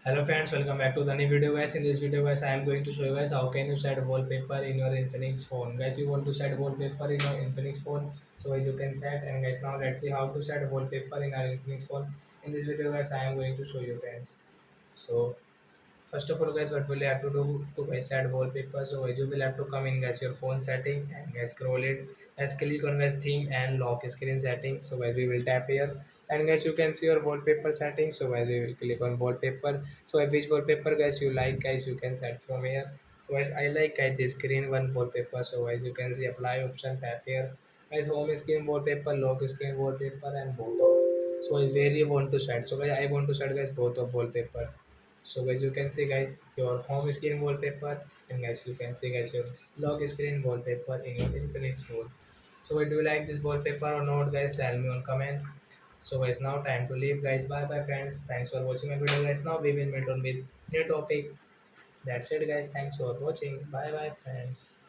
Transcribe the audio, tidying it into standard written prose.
Hello friends, welcome back to the new video guys. In this video guys, I am going to show you guys how can you set wallpaper in your Infinix phone. Guys, you want to set wallpaper in your Infinix phone, so as you can set. And guys, now let's see how to set wallpaper in our Infinix phone. In this video guys, I am going to show you friends. So first of all guys, what will you have to do to guys add wallpaper? So guys, you will have to come in guys your phone setting and guys scroll it. Guys click on guys theme and lock screen settings. So guys we will tap here and guys you can see your wallpaper settings. So guys we will click on wallpaper. So which wallpaper guys you like guys you can set from here. So guys I like guys this green one wallpaper. So guys you can see apply option, tap here. Guys home screen wallpaper, lock screen wallpaper and both of. So guys where you want to set. So guys I want to set guys both of wallpaper. So guys you can see guys your home screen wallpaper and guys you can see guys your lock screen wallpaper in your Infinix phone. So do you like this wallpaper or not guys, tell me on comment. So guys now time to leave guys, bye bye friends, thanks for watching my video guys. Now we will meet on with new topic. That's it guys, thanks for watching, bye bye friends.